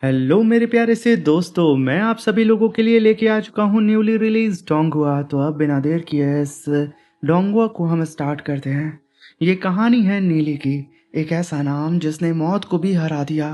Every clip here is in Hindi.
हेलो मेरे प्यारे से दोस्तों, मैं आप सभी लोगों के लिए लेके आ चुका हूँ न्यूली रिलीज डोंगुआ। तो अब बिना देर किए इस डोंगुआ को हम स्टार्ट करते हैं। ये कहानी है नीली की, एक ऐसा नाम जिसने मौत को भी हरा दिया।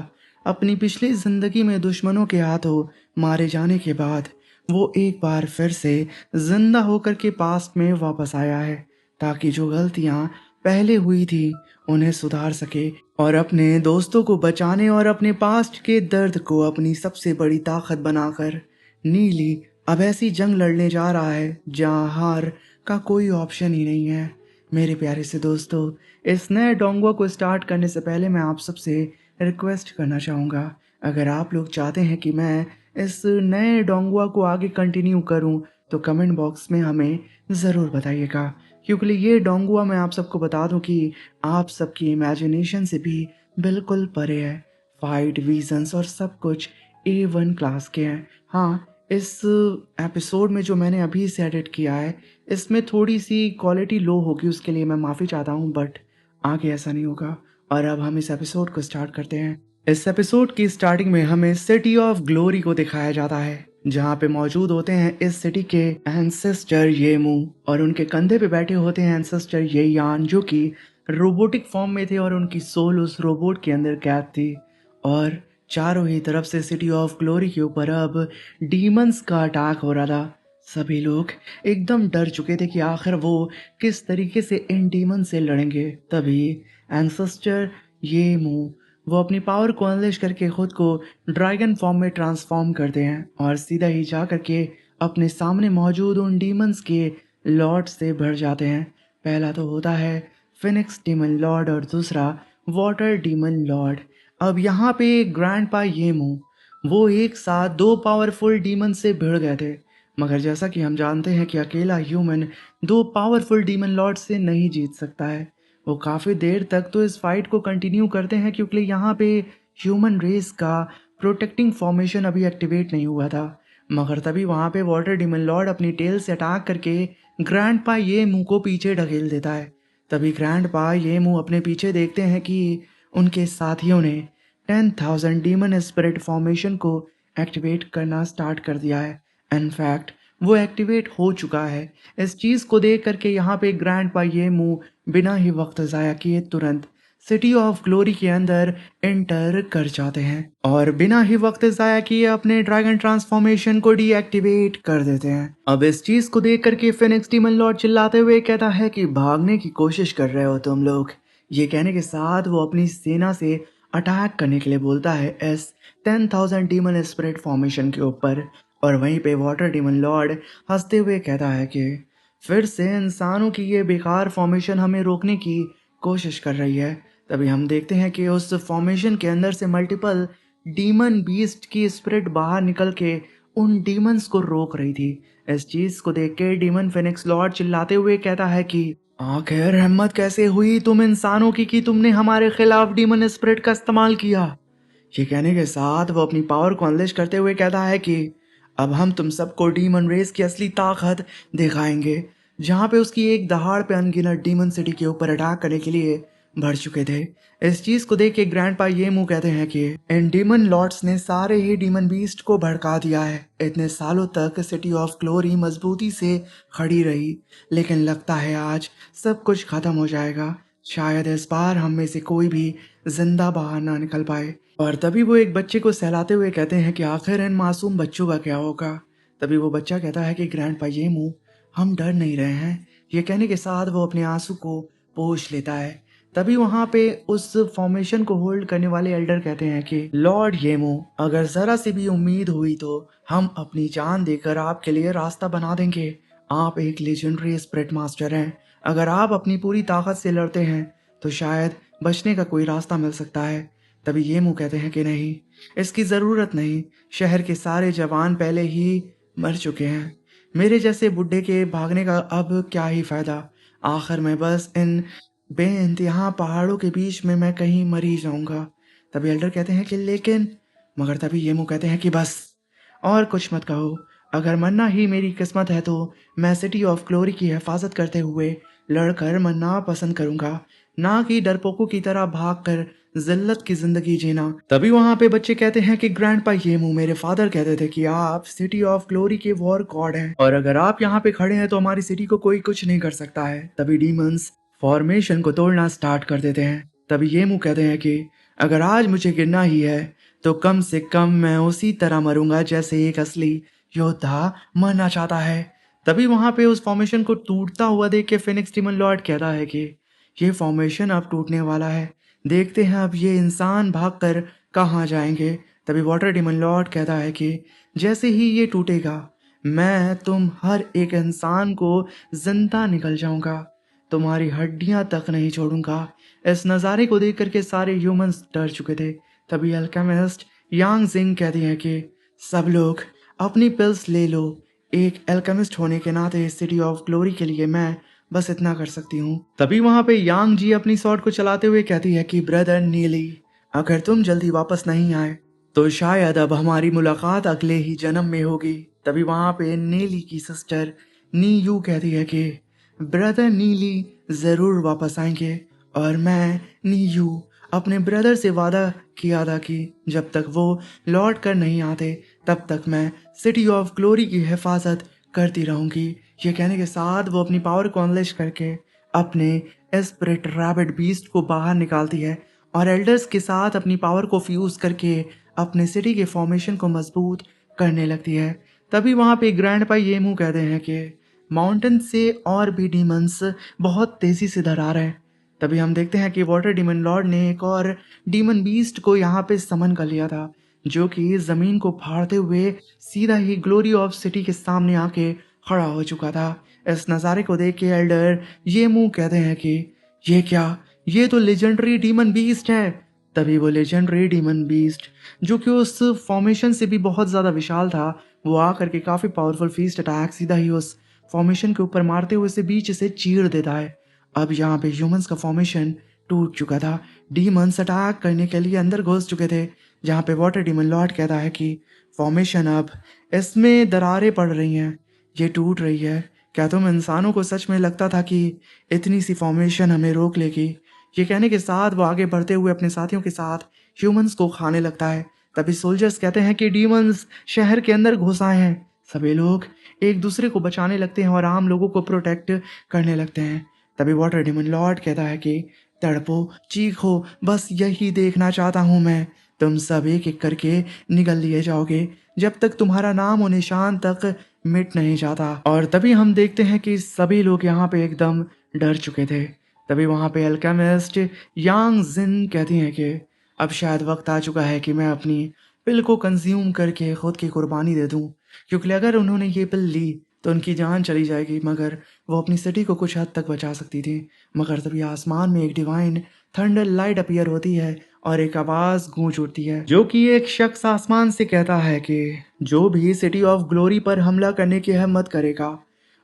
अपनी पिछली जिंदगी में दुश्मनों के हाथों मारे जाने के बाद वो एक बार फिर से जिंदा होकर के पास्ट में वापस आया है, ताकि जो गलतियाँ पहले हुई थी उन्हें सुधार सके और अपने दोस्तों को बचाने और अपने पास्ट के दर्द को अपनी सबसे बड़ी ताकत बनाकर नीली अब ऐसी जंग लड़ने जा रहा है जहां हार का कोई ऑप्शन ही नहीं है। मेरे प्यारे से दोस्तों, इस नए डोंगुआ को स्टार्ट करने से पहले मैं आप सबसे रिक्वेस्ट करना चाहूँगा, अगर आप लोग चाहते हैं कि मैं इस नए डोंगुआ को आगे कंटिन्यू करूं तो कमेंट बॉक्स में हमें ज़रूर बताइएगा, क्योंकि ये डोंगुआ मैं आप सबको बता दूं कि आप सबकी इमेजिनेशन से भी बिल्कुल परे है। फाइट विजन्स और सब कुछ A1 क्लास के हैं। हाँ, इस एपिसोड में जो मैंने अभी से एडिट किया है इसमें थोड़ी सी क्वालिटी लो होगी, उसके लिए मैं माफ़ी चाहता हूँ, बट आगे ऐसा नहीं होगा। और अब हम इस एपिसोड को स्टार्ट करते हैं। इस एपिसोड की स्टार्टिंग में हमें सिटी ऑफ ग्लोरी को दिखाया जाता है, जहाँ पे मौजूद होते हैं इस सिटी के एंसेस्टर येमू, और उनके कंधे पे बैठे होते हैं एंसेस्टर ये यान, जो कि रोबोटिक फॉर्म में थे और उनकी सोल उस रोबोट के अंदर कैद थी। और चारों ही तरफ से सिटी ऑफ ग्लोरी के ऊपर अब डीमंस का अटैक हो रहा था। सभी लोग एकदम डर चुके थे कि आखिर वो किस तरीके से इन डीमन से लड़ेंगे। तभी एंसेस्टर ये मुंह वो अपनी पावर को अनलिश करके खुद को ड्रैगन फॉर्म में ट्रांसफॉर्म करते हैं और सीधा ही जा करके अपने सामने मौजूद उन डीमंस के लॉर्ड से भर जाते हैं। पहला तो होता है फिनिक्स डीमन लॉर्ड और दूसरा वाटर डीमन लॉर्ड। अब यहाँ पे ग्रैंडपा येमू वो एक साथ दो पावरफुल डीमन से भिड़ गए थे, मगर जैसा कि हम जानते हैं कि अकेला ह्यूमन दो पावरफुल डीमन लॉर्ड से नहीं जीत सकता है। वो काफ़ी देर तक तो इस फाइट को कंटिन्यू करते हैं, क्योंकि यहाँ पे ह्यूमन रेस का प्रोटेक्टिंग फॉर्मेशन अभी एक्टिवेट नहीं हुआ था। मगर तभी वहाँ पे वाटर डीमन लॉर्ड अपनी टेल से अटैक करके ग्रैंडपा ये मुंह को पीछे ढकेल देता है। तभी ग्रैंडपा ये मुंह अपने पीछे देखते हैं कि उनके साथियों ने 10,000 डीमन स्पिरिट फॉर्मेशन को एक्टिवेट करना स्टार्ट कर दिया है। इनफैक्ट वो एक्टिवेट हो चुका है। इस चीज़ को देख करके यहाँ पे ग्रैंडपा ये मुंह बिना ही वक्त ज़ाया किए तुरंत सिटी ऑफ ग्लोरी के अंदर एंटर कर जाते हैं और बिना ही वक्त ज़ाया किए अपने ड्रैगन ट्रांसफॉर्मेशन को डीएक्टिवेट कर देते हैं। अब इस चीज़ को देख करके फिनिक्स डीमन लॉर्ड चिल्लाते हुए कहता है कि भागने की कोशिश कर रहे हो तुम लोग। ये कहने के साथ वो अपनी सेना से अटैक करने के लिए बोलता है इस 10,000 डीमन स्पिरिट फॉर्मेशन के ऊपर। और वहीं पे वाटर डीमन लॉर्ड हंसते हुए कहता है कि फिर से इंसानों की ये बेकार फॉर्मेशन हमें रोकने की कोशिश कर रही है। तभी हम देखते हैं कि उस फॉर्मेशन के अंदर से मल्टीपल डीमन बीस्ट की स्पिरिट बाहर निकल के उन डीमंस को रोक रही थी। इस चीज को देख के डीमन फिनिक्स लॉर्ड चिल्लाते हुए कहता है कि आखिर हिम्मत कैसे हुई तुम इंसानों की कि तुमने हमारे खिलाफ डीमन स्पिरिट का इस्तेमाल किया। ये कहने के साथ वो अपनी पावर को अनलिश करते हुए कहता है कि अब हम तुम सबको डीमन रेस की असली ताकत दिखाएंगे। जहाँ पे उसकी एक दहाड़ पे अनगिनत डीमन सिटी के ऊपर अटैक करने के लिए भर चुके थे। इस चीज को देख के ग्रैंडपा ये मुंह कहते हैं कि इन डीमन लॉर्ड्स ने सारे ही डीमन बीस्ट को भड़का दिया है। इतने सालों तक सिटी ऑफ ग्लोरी मजबूती से खड़ी रही, लेकिन लगता है आज सब कुछ खत्म हो जाएगा। शायद इस बार हम में से कोई भी जिंदा बाहर ना निकल पाए। और तभी वो एक बच्चे को सहलाते हुए कहते हैं कि आखिर इन मासूम बच्चों का क्या होगा। तभी वो बच्चा कहता है कि ग्रैंडपा ये मुंह हम डर नहीं रहे हैं। ये कहने के साथ वो अपने आंसू को पोंछ लेता है। तभी वहां पे उस फॉर्मेशन को होल्ड करने वाले एल्डर कहते हैं कि लॉर्ड येमो, अगर जरा सी भी उम्मीद हुई तो हम अपनी जान देकर आपके लिए रास्ता बना देंगे। आप एक लेजेंडरी स्पिरिट मास्टर हैं। अगर आप अपनी पूरी ताकत से लड़ते हैं तो शायद बचने का कोई रास्ता मिल सकता है। तभी ये मुंह कहते हैं कि नहीं, इसकी ज़रूरत नहीं। शहर के सारे जवान पहले ही मर चुके हैं। मेरे जैसे बुड्ढे के भागने का अब क्या ही फ़ायदा। आखिर में बस इन बेइंतहा पहाड़ों के बीच में मैं कहीं मर ही जाऊंगा। तभी एल्डर कहते हैं कि लेकिन, मगर तभी ये मुंह कहते हैं कि बस और कुछ मत कहो। अगर मरना ही मेरी किस्मत है तो मैं सिटी ऑफ ग्लोरी की हिफाजत करते हुए लड़कर मरना पसंद करूंगा, ना कि डरपोकों की तरह भाग कर जिल्लत की जिंदगी जीना। तभी वहां पे बच्चे कहते हैं कि ग्रैंडपा येमू, मेरे फादर कहते थे कि आप सिटी ऑफ ग्लोरी के वॉर गॉड हैं और अगर आप यहाँ पे खड़े हैं तो हमारी सिटी को कोई कुछ नहीं कर सकता है। तभी डीमंस फॉर्मेशन को तोड़ना स्टार्ट कर देते हैं। तभी येमू कहते हैं कि अगर आज मुझे गिरना ही है तो कम से कम मैं उसी तरह मरूंगा जैसे एक असली योद्धा मरना चाहता है। तभी वहां पे उस फॉर्मेशन को टूटता हुआ देख के फिनिक्स डीमन लॉर्ड कहता है कि ये फॉर्मेशन अब टूटने वाला है, देखते हैं अब ये इंसान भागकर कहाँ जाएंगे। तभी वाटर डीमन लॉर्ड कहता है कि जैसे ही ये टूटेगा मैं तुम हर एक इंसान को जिंदा निकल जाऊंगा, तुम्हारी हड्डियां तक नहीं छोड़ूंगा। इस नज़ारे को देख करके सारे ह्यूमंस डर चुके थे। तभी अल्केमिस्ट यांग जिंग कहती है कि सब लोग अपनी पिल्स ले लो, एक एल्केमिस्ट होने के नाते सिटी ऑफ ग्लोरी के लिए मैं बस इतना कर सकती हूँ। तभी वहां पे यांग जी अपनी स्वॉर्ड को चलाते हुए कहती है कि ब्रदर नीली, अगर तुम जल्दी वापस नहीं आए तो शायद अब हमारी मुलाकात अगले ही जन्म में होगी। तभी वहां पे नीली की सिस्टर नीयू कहती है कि ब्रदर नीली जरूर वापस आएंगे और मैं नीयू अपने ब्रदर से वादा किया था कि जब तक वो लौट कर नहीं आते तब तक मैं सिटी ऑफ ग्लोरी की हिफाजत करती रहूंगी। ये कहने के साथ वो अपनी पावर को अनलेश करके अपने एस्पिरिट रैबिट बीस्ट को बाहर निकालती है और एल्डर्स के साथ अपनी पावर को फ्यूज करके अपने सिटी के फॉर्मेशन को मजबूत करने लगती है। तभी वहां पे ग्रैंडपा येमू कहते हैं कि माउंटेन से और भी डीमंस बहुत तेजी से डरा रहे हैं। तभी हम देखते हैं कि वाटर डीमन लॉर्ड ने एक और डीमन बीस्ट को यहाँ पे समन कर लिया था, जो कि जमीन को फाड़ते हुए सीधा ही ग्लोरी ऑफ सिटी के सामने आके खड़ा हो चुका था। इस नज़ारे को देख के एल्डर ये मुंह कहते हैं कि ये क्या, ये तो लेजेंडरी डीमन बीस्ट है। तभी वो लेजेंडरी डीमन बीस्ट, जो कि उस फॉर्मेशन से भी बहुत ज़्यादा विशाल था, वो आकर के काफ़ी पावरफुल फीस्ट अटैक सीधा ही उस फॉर्मेशन के ऊपर मारते हुए उसे बीच से चीर देता है। अब यहाँ पे ह्यूमंस का फॉर्मेशन टूट चुका था, डीमंस अटैक करने के लिए अंदर घुस चुके थे। जहाँ पे वाटर डीमन लॉर्ड कहता है कि फॉर्मेशन अब इसमें दरारें पड़ रही हैं, ये टूट रही है। क्या तुम इंसानों को सच में लगता था कि इतनी सी फॉर्मेशन हमें रोक लेगी? ये कहने के साथ वो आगे बढ़ते हुए अपने साथियों के साथ ह्यूमंस को खाने लगता है। तभी सोल्जर्स कहते हैं कि डीमंस शहर के अंदर घुस आए हैं। सभी लोग एक दूसरे को बचाने लगते हैं और आम लोगों को प्रोटेक्ट करने लगते हैं। तभी वाटर डीमन लॉर्ड कहता है कि तड़पो, चीखो, बस यही देखना चाहता हूं मैं, तुम सब एक एक करके निगल लिए जाओगे जब तक तुम्हारा नाम और निशान तक मिट नहीं जाता। और तभी हम देखते हैं कि सभी लोग यहाँ पे एकदम डर चुके थे। तभी वहाँ पे अल्केमिस्ट यांग जिन कहती हैं कि अब शायद वक्त आ चुका है कि मैं अपनी पिल को कंज्यूम करके खुद की कुर्बानी दे दूं, क्योंकि अगर उन्होंने ये पिल ली तो उनकी जान चली जाएगी, मगर वो अपनी सिटी को कुछ हद तक बचा सकती थी। मगर तभी आसमान में एक डिवाइन थंडर लाइट अपीयर होती है और एक आवाज गूंज उठती है, जो कि एक शख्स आसमान से कहता है कि जो भी सिटी ऑफ ग्लोरी पर हमला करने की हिम्मत करेगा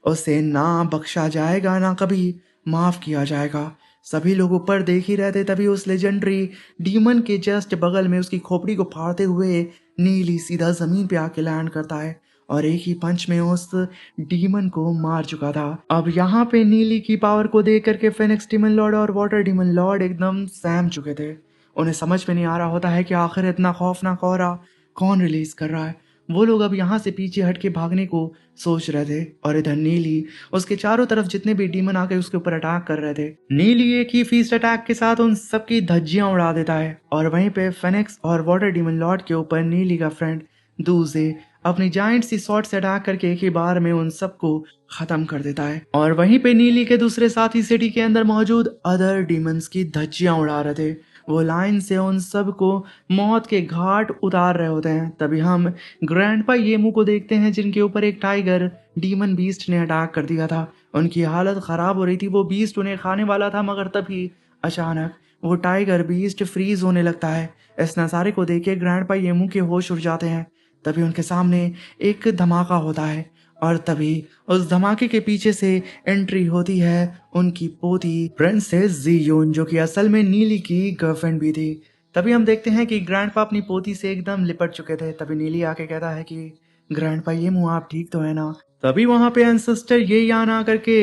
उसे ना बख्शा जाएगा ना कभी माफ किया जाएगा। सभी लोग ऊपर देख ही रहे थे। तभी उस लेजेंडरी डीमन के जस्ट बगल में उसकी खोपड़ी को फाड़ते हुए नीली सीधा जमीन पे आके लैंड करता है और एक ही पंच में उस डीमन को मार चुका था। अब यहाँ पे नीली की पावर को देख करके फेनिक्स डीमन लॉर्ड और वाटर डीमन लॉर्ड एकदम सहम चुके थे। उन्हें समझ में नहीं आ रहा होता है कि आखिर इतना खौफनाक ऑरा कौन रिलीज कर रहा है। वो लोग अब यहाँ से पीछे हट के भागने को सोच रहे थे और इधर नीली उसके चारों तरफ जितने भी डीमन आके उसके ऊपर अटैक कर रहे थे, नीली एक ही फीस्ट अटैक के साथ उन सबकी धज्जियां उड़ा देता है। और वहीं पे फेनिक्स और वाटर डीमन लॉर्ड के ऊपर नीली का फ्रेंड दूजे अपनी जाइंट सी शॉट से अटैक करके एक ही बार में उन सबको खत्म कर देता है। और वहीं पे नीली के दूसरे साथी सिटी के अंदर मौजूद अदर डीमंस की धज्जियां उड़ा रहे थे। वो लाइन से उन सबको मौत के घाट उतार रहे होते हैं। तभी हम ग्रैंडपा येमू को देखते हैं, जिनके ऊपर एक टाइगर डीमन बीस्ट ने अटैक कर दिया था। उनकी हालत खराब हो रही थी, वो बीस्ट उन्हें खाने वाला था, मगर तभी अचानक वो टाइगर बीस्ट फ्रीज होने लगता है। इस नज़ारे को देख के ग्रैंडपा येमू के होश उड़ जाते हैं। तभी उनके सामने एक धमाका होता है और तभी उस धमाके के पीछे से एंट्री होती है उनकी पोती प्रिंसेस जीयून, जो कि असल में नीली की गर्लफ्रेंड भी थी। तभी हम देखते हैं कि ग्रैंडपा अपनी पोती से एकदम लिपट चुके थे। तभी नीली आके कहता है कि ग्रैंडपा ये मुँह आप ठीक तो है ना? तभी वहां पे एंसेस्टर ये यान आकर के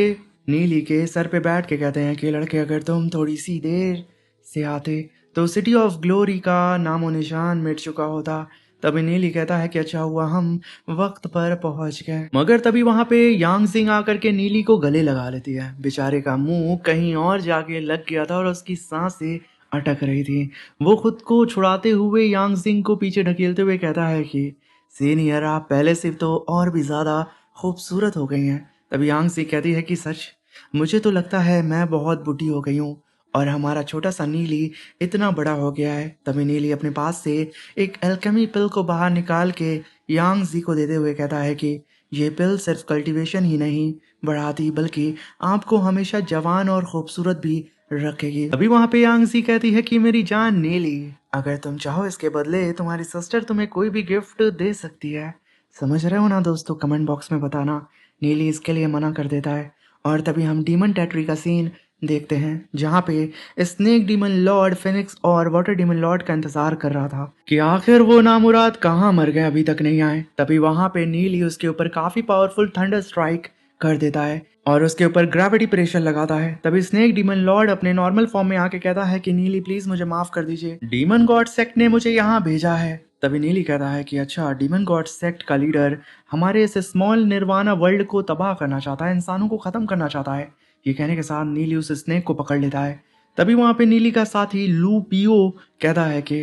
नीली के सर पे बैठ के कहते हैं कि लड़के, अगर तुम थोड़ी सी देर से आते तो सिटी ऑफ ग्लोरी का नामो निशान मिट चुका होता। तभी नीली कहता है कि अच्छा हुआ हम वक्त पर पहुंच गए। मगर तभी वहां पे यांग सिंह आकर के नीली को गले लगा लेती है। बेचारे का मुंह कहीं और जाके लग गया था और उसकी सांसें अटक रही थी। वो खुद को छुड़ाते हुए यांग सिंह को पीछे ढकेलते हुए कहता है कि सीनियर आप पहले से तो और भी ज्यादा खूबसूरत हो गई हैं। तभी यांग सिंह कहती है कि सच, मुझे तो लगता है मैं बहुत बुढ़ी हो गई हूँ और हमारा छोटा सा नीली इतना बड़ा हो गया है। तभी नीली अपने पास से एक एल्केमी पिल को बाहर निकाल के यांग जी को देते हुए कहता है कि ये पिल सिर्फ कल्टीवेशन ही नहीं बढ़ाती बल्कि आपको हमेशा जवान और खूबसूरत भी रखेगी। अभी वहां पे यांग जी कहती है कि मेरी जान नीली, अगर तुम चाहो इसके बदले तुम्हारी सिस्टर तुम्हें कोई भी गिफ्ट दे सकती है। समझ रहे हो ना दोस्तों, कमेंट बॉक्स में बताना। नीली इसके लिए मना कर देता है और तभी हम डीमन टेट्री का सीन देखते हैं जहाँ पे स्नेक डीमन लॉर्ड फिनिक्स और वाटर डीमन लॉर्ड का इंतजार कर रहा था कि आखिर वो नामुराद कहाँ मर गए, अभी तक नहीं आए। तभी वहां पे नीली उसके ऊपर काफी पावरफुल थंडर स्ट्राइक कर देता है और उसके ऊपर ग्रेविटी प्रेशर लगाता है। तभी स्नेक डीमन लॉर्ड अपने नॉर्मल फॉर्म में आके कहता है कि नीली प्लीज मुझे माफ कर दीजिए, डीमन गॉड सेक्ट ने मुझे यहाँ भेजा है। तभी नीली कहता है कि अच्छा, डीमन गॉड सेक्ट का लीडर हमारे इस स्मॉल निर्वाणा वर्ल्ड को तबाह करना चाहता है, इंसानों को खत्म करना चाहता है। ये कहने के साथ नीली उस स्नेक को पकड़ लेता है। तभी वहां पे नीली का साथी लू पियो कहता है कि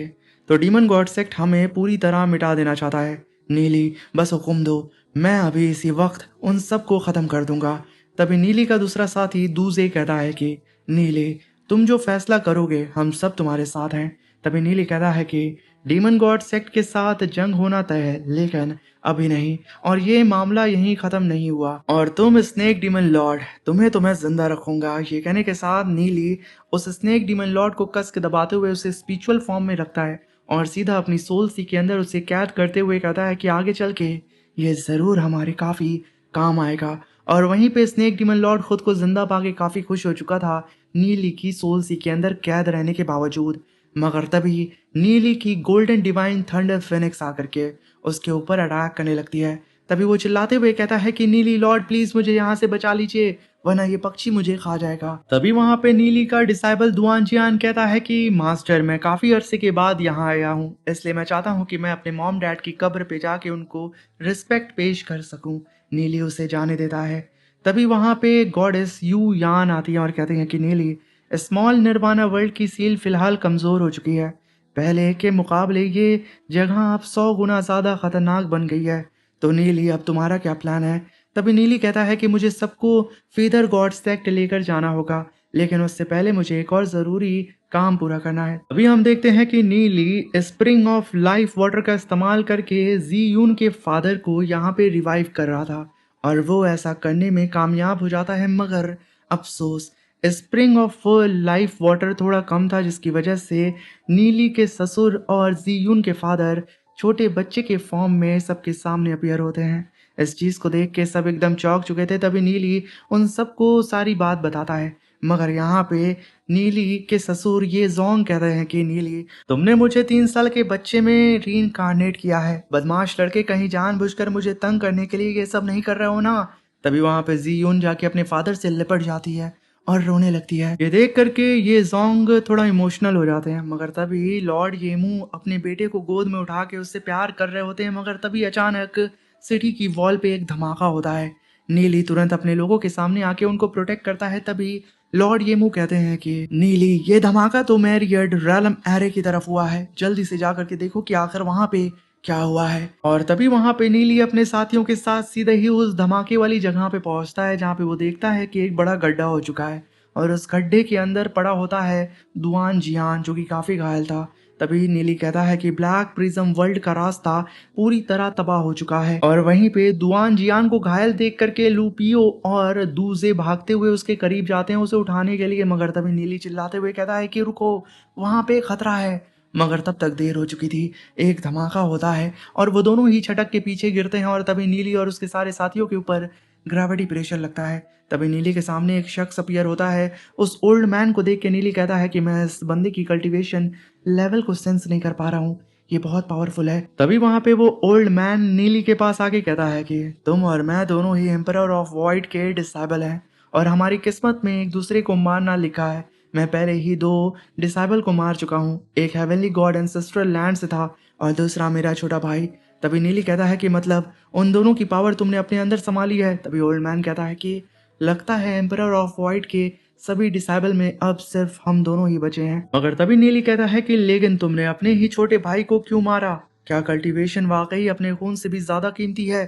तो डीमन गॉड सेक्ट हमें पूरी तरह मिटा देना चाहता है। नीली बस हुक्म दो, मैं अभी इसी वक्त उन सबको खत्म कर दूंगा। तभी नीली का दूसरा साथी दूजे कहता है कि नीली तुम जो फैसला करोगे हम सब तुम्हारे साथ हैं। तभी नीली कहता है कि डीमन गॉड सेक्ट के साथ जंग होना तय है लेकिन अभी नहीं, और ये मामला यहीं खत्म नहीं हुआ और तुम स्नेक डीमन लॉर्ड, तुम्हें तो मैं जिंदा रखूंगा। ये कहने के साथ नीली उस स्नेक डीमन लॉर्ड को कस के दबाते हुए उसे स्पिरिचुअल फॉर्म में रखता है और सीधा अपनी सोल सी के अंदर उसे कैद करते हुए कहता है कि आगे चल के ये जरूर हमारे काफी काम आएगा। और वहीं पे स्नेक डीमन लॉर्ड खुद को जिंदा पाके काफी खुश हो चुका था नीली की सोल सी के अंदर कैद रहने के बावजूद। मगर तभी नीली की गोल्डन डिवाइन थंडर फिनिक्स आकर के उसके ऊपर अटैक करने लगती है। तभी वो चिल्लाते हुए कहता है कि नीली लॉर्ड प्लीज मुझे यहाँ से बचा लीजिए वरना ये पक्षी मुझे खा जाएगा। तभी वहां पे नीली का डिसाइबल दुआन जियान कहता है कि मास्टर, मैं काफी अरसे के बाद यहाँ आया हूँ, इसलिए मैं चाहता हूँ कि मैं अपने मॉम डैड की कब्र पे जाके उनको रिस्पेक्ट पेश कर सकूं। नीली उसे जाने देता है। तभी वहां पे गॉडेस यू यान आती है और कहते हैं कि नीली, स्मॉल निर्वाणा वर्ल्ड की सील फिलहाल कमजोर हो चुकी है, पहले के मुकाबले ये जगह अब 100 गुना ज्यादा खतरनाक बन गई है। तो नीली अब तुम्हारा क्या प्लान है? तभी नीली कहता है कि मुझे सबको फेदर गॉड सेक्ट लेकर जाना होगा लेकिन उससे पहले मुझे एक और जरूरी काम पूरा करना है। अभी हम देखते हैं कि नीली स्प्रिंग ऑफ लाइफ वाटर का इस्तेमाल करके जी यून के फादर को यहाँ पे रिवाइव कर रहा था और वो ऐसा करने में कामयाब हो जाता है। मगर अफसोस, स्प्रिंग ऑफ लाइफ वाटर थोड़ा कम था जिसकी वजह से नीली के ससुर और जीयून के फादर छोटे बच्चे के फॉर्म में सबके सामने अपीयर होते हैं। इस चीज को देख के सब एकदम चौंक चुके थे। तभी नीली उन सबको सारी बात बताता है मगर यहाँ पे नीली के ससुर ये जोंग कहते हैं कि नीली, तुमने मुझे 3 साल के बच्चे में रीइंकार्नेट किया है, बदमाश लड़के कहीं जानबूझकर मुझे तंग करने के लिए ये सब नहीं कर रहे हो ना। तभी वहां पे जीयून जाके अपने फादर से लिपट जाती है और रोने लगती है। ये देख करके ये जोंग थोड़ा इमोशनल हो जाते हैं मगर तभी लॉर्ड येमू अपने बेटे को गोद में उठा के उससे प्यार कर रहे होते हैं मगर तभी अचानक सिटी की वॉल पे एक धमाका होता है। नीली तुरंत अपने लोगों के सामने आके उनको प्रोटेक्ट करता है। तभी लॉर्ड येमू कहते हैं कि नीली, ये धमाका तो मैरियड रैलम एरे की तरफ हुआ है, जल्दी से जाकर के देखो कि आखिर वहां पे क्या हुआ है। और तभी वहां पे नीली अपने साथियों के साथ सीधे ही उस धमाके वाली जगह पे पहुंचता है जहाँ पे वो देखता है कि एक बड़ा गड्ढा हो चुका है और उस गड्ढे के अंदर पड़ा होता है दुआन जियान जो कि काफी घायल था। तभी नीली कहता है कि ब्लैक प्रिज्म वर्ल्ड का रास्ता पूरी तरह तबाह हो चुका है और वहीं पे दुआन जियान को घायल देख करके लूपियो और दूजे भागते हुए उसके करीब जाते हैं उसे उठाने के लिए। मगर तभी नीली चिल्लाते हुए कहता है कि रुको, वहां पे खतरा है। मगर तब तक देर हो चुकी थी। एक धमाका होता है और वो दोनों ही छटक के पीछे गिरते हैं और तभी नीली और उसके सारे साथियों के ऊपर ग्रेविटी प्रेशर लगता है। तभी नीली के सामने एक शख्स अपीयर होता है। उस ओल्ड मैन को देख के नीली कहता है कि मैं इस बंदे की कल्टीवेशन लेवल को सेंस नहीं कर पा रहा हूँ, ये बहुत पावरफुल है। तभी वहां पे वो ओल्ड मैन नीली के पास आके कहता है कि तुम और मैं दोनों ही एम्परर ऑफ वॉइड के डिसेबल हैं और हमारी किस्मत में एक दूसरे को मारना लिखा है। मैं पहले ही 2 डिसेबल को मार चुका हूँ। एक हेवनली गॉड एंसेस्ट्रल लैंड से था और दूसरा मेरा छोटा भाई। तभी नीली कहता है कि मतलब उन दोनों की पावर तुमने अपने अंदर संभाली है। तभी ओल्ड मैन कहता है कि लगता है एम्परर ऑफ वाइट के सभी डिसेबल में अब सिर्फ हम दोनों ही बचे हैं। मगर तभी नीली कहता है कि लेकिन तुमने अपने ही छोटे भाई को क्यों मारा? क्या कल्टीवेशन वाकई अपने खून से भी ज्यादा कीमती है?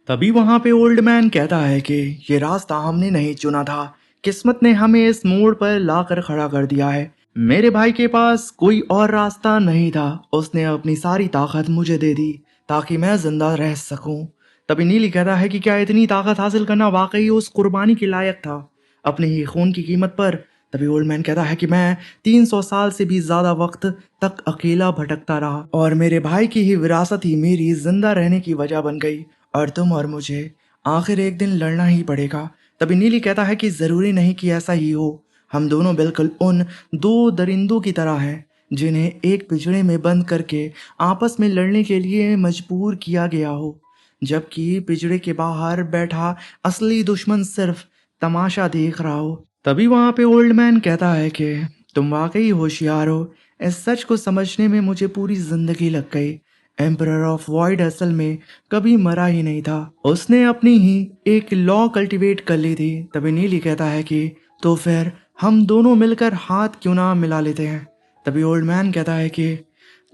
तभी वहां पे ओल्ड मैन कहता है कि ये रास्ता हमने नहीं चुना था, किस्मत ने हमें इस मोड़ पर लाकर खड़ा कर दिया है। मेरे भाई के पास कोई और रास्ता नहीं था, उसने अपनी सारी ताकत मुझे दे दी ताकि मैं जिंदा रह सकूं। तभी नीली कहता है कि क्या इतनी ताकत हासिल करना वाकई उस कुर्बानी के लायक था, अपने ही खून की कीमत पर? तभी ओल्ड मैन कहता है कि मैं 300 साल से भी ज्यादा वक्त तक अकेला भटकता रहा और मेरे भाई की ही विरासत ही मेरी जिंदा रहने की वजह बन गई और तुम और मुझे आखिर एक दिन लड़ना ही पड़ेगा। तभी नीली कहता है कि जरूरी नहीं कि ऐसा ही हो, हम दोनों बिल्कुल उन 2 दरिंदों की तरह हैं जिन्हें एक पिंजरे में बंद करके आपस में लड़ने के लिए मजबूर किया गया हो, जबकि पिंजरे के बाहर बैठा असली दुश्मन सिर्फ तमाशा देख रहा हो। तभी वहां पे ओल्ड मैन कहता है कि तुम वाकई होशियार हो, इस सच को समझने में मुझे पूरी जिंदगी लग गई। एम्परर ऑफ वॉइड असल में कभी मरा ही नहीं था, उसने अपनी ही एक लॉ कल्टीवेट कर ली थी। तभी नीली कहता है कि तो फिर हम दोनों मिलकर हाथ क्यों ना मिला लेते हैं? तभी ओल्ड मैन कहता है कि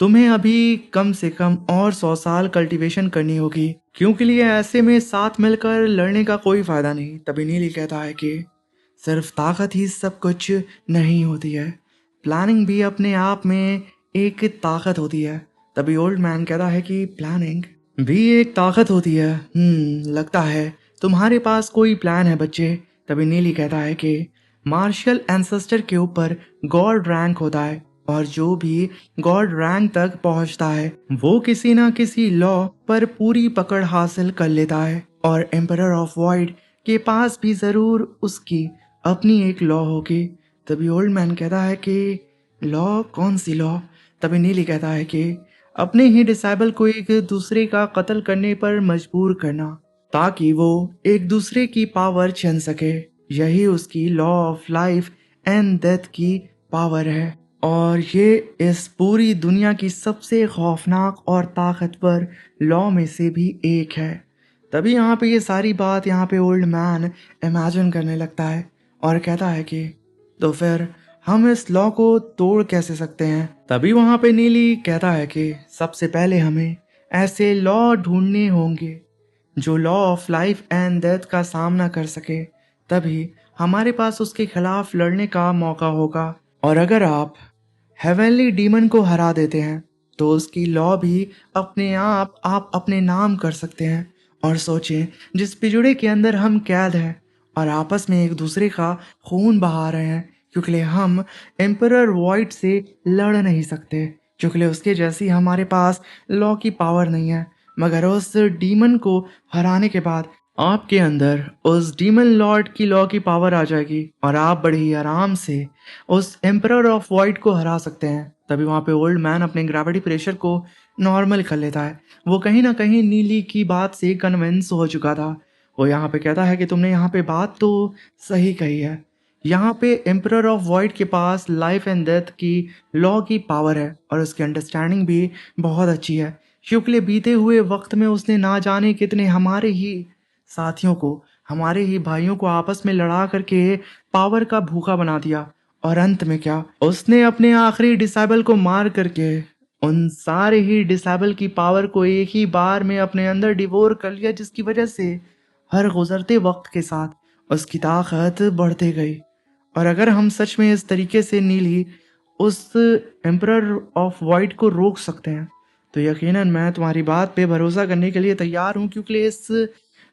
तुम्हें अभी कम से कम और 100 साल कल्टीवेशन करनी होगी, क्योंकि लिए ऐसे में साथ मिलकर लड़ने का कोई फायदा नहीं। तभी नीली कहता है कि सिर्फ ताकत ही सब कुछ नहीं होती है, प्लानिंग भी अपने आप में एक ताकत होती है। तभी ओल्ड मैन कहता है कि प्लानिंग भी एक ताकत होती है। लगता है तुम्हारे पास कोई प्लान है बच्चे। तभी नीली कहता है कि मार्शल एंसेस्टर के ऊपर गॉड रैंक होता है और जो भी गॉड रैंक तक पहुंचता है वो किसी ना किसी लॉ पर पूरी पकड़ हासिल कर लेता है और एम्परर ऑफ वॉइड के पास भी जरूर उसकी अपनी एक लॉ होगी। तभी ओल्ड मैन कहता है कि लॉ? कौन सी लॉ? तभी नीली कहता है कि अपने ही डिसेबल को एक दूसरे का कत्ल करने पर मजबूर करना ताकि वो एक दूसरे की पावर छीन सके। यही उसकी law of life and death की पावर है और ये इस पूरी दुनिया की सबसे खौफनाक और ताकतवर लॉ में से भी एक है। तभी यहाँ पे ये सारी बात यहाँ पे ओल्ड मैन इमेजिन करने लगता है और कहता है कि तो फिर हम इस लॉ को तोड़ कैसे सकते हैं? तभी वहां पे नीली कहता है कि सबसे पहले हमें ऐसे लॉ ढूंढने होंगे जो law of life and death का सामना कर सके, तभी हमारे पास उसके खिलाफ लड़ने का मौका होगा। और अगर आप हेवनली डीमन को हरा देते हैं तो उसकी लॉ भी अपने आप अपने नाम कर सकते हैं। और सोचें, जिस पिंजड़े के अंदर हम कैद हैं और आपस में एक दूसरे का खून बहा रहे हैं, क्योंकि हम एम्परर वॉइड से लड़ नहीं सकते, क्योंकि उसके जैसी हमारे पास लॉ की पावर नहीं है। मगर उस डीमन को हराने के बाद आपके अंदर उस डीमन लॉर्ड की लॉ की पावर आ जाएगी और आप बड़े ही आराम से उस एम्परर ऑफ वाइट को हरा सकते हैं। तभी वहां पे ओल्ड मैन अपने ग्रेविटी प्रेशर को नॉर्मल कर लेता है। वो कहीं ना कहीं नीली की बात से कन्विंस हो चुका था। वो यहाँ पे कहता है कि तुमने यहाँ पे बात तो सही कही है, यहाँ पे एम्परर ऑफ वाइट के पास लाइफ एंड डेथ की लॉ की पावर है और उसकी अंडरस्टैंडिंग भी बहुत अच्छी है, क्योंकि बीते हुए वक्त में उसने ना जाने कितने हमारे ही साथियों को, हमारे ही भाइयों को आपस में लड़ा करके पावर का भूखा बना दिया। और अंत में क्या, उसने अपने आखिरी डिसेबल को मार करके उन सारे ही डिसेबल की पावर को एक ही बार में अपने अंदर डिवोर कर लिया, जिसकी वजह से हर गुजरते वक्त के साथ उसकी ताकत बढ़ती गई। और अगर हम सच में इस तरीके से नीली उस एम्परर ऑफ वाइट को रोक सकते हैं तो यकीनन मैं तुम्हारी बात पे भरोसा करने के लिए तैयार हूँ, क्योंकि इस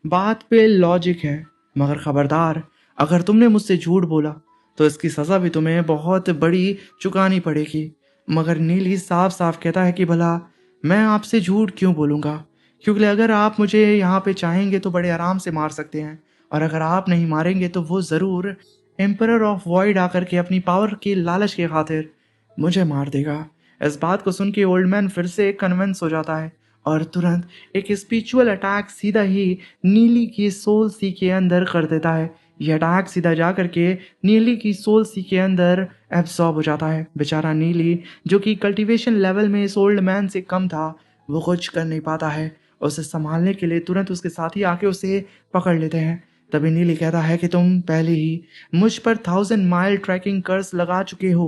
बात पे लॉजिक है। मगर खबरदार, अगर तुमने मुझसे झूठ बोला तो इसकी सज़ा भी तुम्हें बहुत बड़ी चुकानी पड़ेगी। मगर नीली साफ साफ कहता है कि भला मैं आपसे झूठ क्यों बोलूँगा, क्योंकि अगर आप मुझे यहाँ पे चाहेंगे तो बड़े आराम से मार सकते हैं, और अगर आप नहीं मारेंगे तो वो ज़रूर एम्परर ऑफ वॉइड आकर के अपनी पावर के लालच के खातिर मुझे मार देगा। इस बात को सुन के ओल्ड मैन फिर से कन्विंस हो जाता है और तुरंत एक स्पिरिचुअल अटैक सीधा ही नीली की सोल सी के अंदर कर देता है, ये अटैक सीधा जा करके नीली की सोल सी के अंदर एब्सॉर्ब हो जाता है। बेचारा नीली जो कि कल्टीवेशन लेवल में इस ओल्ड मैन से कम था, वो कुछ कर नहीं पाता है। उसे संभालने के लिए तुरंत उसके साथी आके उसे पकड़ लेते हैं। तभी नीली कहता है कि तुम पहले ही मुझ पर 1000 माइल ट्रैकिंग कर्स लगा चुके हो।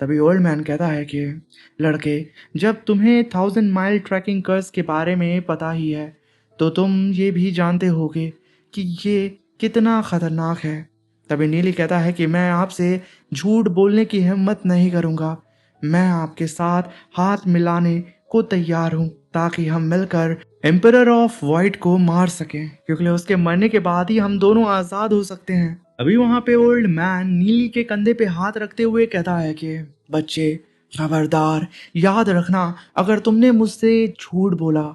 तभी ओल्ड मैन कहता है कि लड़के, जब तुम्हें 1000 माइल ट्रैकिंग कर्स के बारे में पता ही है तो तुम ये भी जानते होगे कि ये कितना खतरनाक है। तभी नीली कहता है कि मैं आपसे झूठ बोलने की हिम्मत नहीं करूँगा। मैं आपके साथ हाथ मिलाने को तैयार हूँ ताकि हम मिलकर एम्परर ऑफ वाइट को मार सकें, क्योंकि उसके मरने के बाद ही हम दोनों आज़ाद हो सकते हैं। अभी वहाँ पे ओल्ड मैन नीली के कंधे पे हाथ रखते हुए कहता है कि बच्चे, खबरदार, याद रखना, अगर तुमने मुझसे झूठ बोला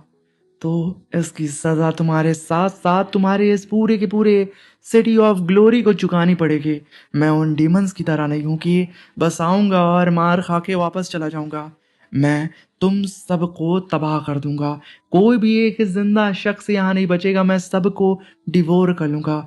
तो इसकी सज़ा तुम्हारे साथ साथ तुम्हारे इस पूरे के पूरे सिटी ऑफ ग्लोरी को चुकानी पड़ेगी। मैं उन डीमंस की तरह नहीं हूँ कि बस आऊँगा और मार खा के वापस चला जाऊँगा। मैं तुम सबको तबाह कर दूंगा। कोई भी एक जिंदा शख्स यहाँ नहीं बचेगा। मैं सबको डिवोर कर लूँगा।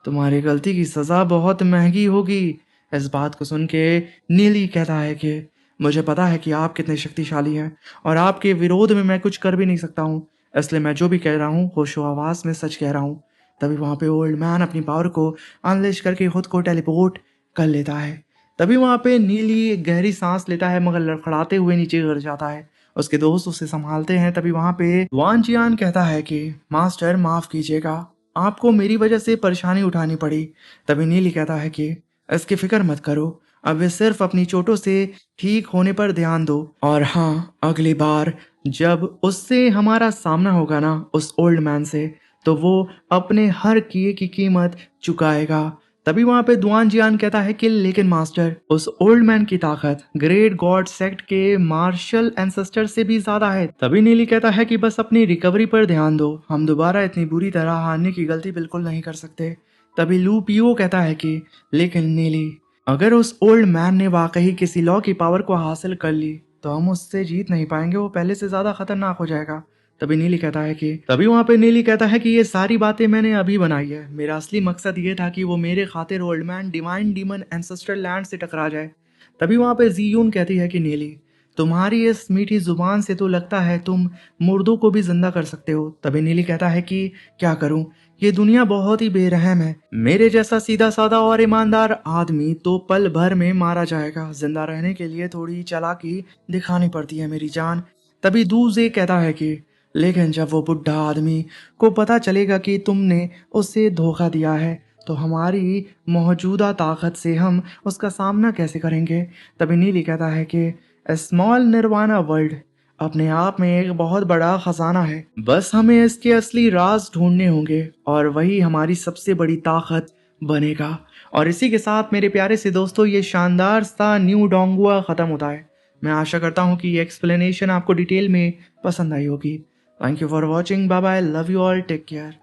तुम्हारी गलती की सज़ा बहुत महंगी होगी। इस बात को सुन के नीली कहता है कि मुझे पता है कि आप कितने शक्तिशाली हैं और आपके विरोध में मैं कुछ कर भी नहीं सकता हूँ, इसलिए मैं जो भी कह रहा हूँ होशो आवाज़ में सच कह रहा हूँ। तभी वहाँ पे ओल्ड मैन अपनी पावर को अनलेश करके खुद को टेलीपोर्ट कर लेता है। तभी वहाँ पे नीली एक गहरी सांस लेता है मगर लड़खड़ाते हुए नीचे गिर जाता है। उसके दोस्त उसे संभालते हैं। तभी वहाँ पे वान जियान कहता है कि मास्टर माफ़ कीजिएगा, आपको मेरी वजह से परेशानी उठानी पड़ी। तभी नीली कहता है कि इसकी फिक्र मत करो, अब वे सिर्फ अपनी चोटों से ठीक होने पर ध्यान दो। और हाँ, अगली बार जब उससे हमारा सामना होगा ना, उस ओल्ड मैन से, तो वो अपने हर किए की कीमत चुकाएगा। तभी वहां पे दुआन जियान कहता है कि लेकिन मास्टर, उस ओल्ड मैन की ताकत ग्रेट गॉड सेक्ट के मार्शल एंसेस्टर से भी ज्यादा है। तभी नीली कहता है कि बस अपनी रिकवरी पर ध्यान दो, हम दोबारा इतनी बुरी तरह हारने की गलती बिल्कुल नहीं कर सकते। तभी लू पियो कहता है कि लेकिन नीली, अगर उस ओल्ड मैन ने वाकई किसी लॉ की पावर को हासिल कर ली तो हम उससे जीत नहीं पाएंगे, वो पहले से ज्यादा खतरनाक हो जाएगा। तभी वहां पे नीली कहता है कि ये सारी बातें मैंने अभी बनाई है, मेरा असली मकसद ये था कि वो मेरे खातिर old man divine demon ancestral land से टकरा जाए। तभी वहां पे जीयून कहती है कि नीली, तुम्हारी इस मीठी जुबान से तो लगता है तुम मुर्दों को भी जिंदा कर सकते हो। तभी नीली कहता है कि क्या करूं, ये दुनिया बहुत ही बेरहम है। मेरे जैसा सीधा साधा और ईमानदार आदमी तो पल भर में मारा जाएगा। जिंदा रहने के लिए थोड़ी चालाकी दिखानी पड़ती है मेरी जान। तभी दूजे कहता है कि लेकिन जब वो बुढ़ा आदमी को पता चलेगा कि तुमने उसे धोखा दिया है तो हमारी मौजूदा ताकत से हम उसका सामना कैसे करेंगे। तभी नीली कहता है कि स्मॉल निर्वाणा वर्ल्ड अपने आप में एक बहुत बड़ा खजाना है, बस हमें इसके असली राज ढूंढने होंगे और वही हमारी सबसे बड़ी ताकत बनेगा। और इसी के साथ मेरे प्यारे से दोस्तों, ये शानदार सा न्यू डोंगुआ खत्म होता है। मैं आशा करता हूँ कि ये एक्सप्लेनेशन आपको डिटेल में पसंद आई होगी। Thank you for watching, bye bye, love you all, take care.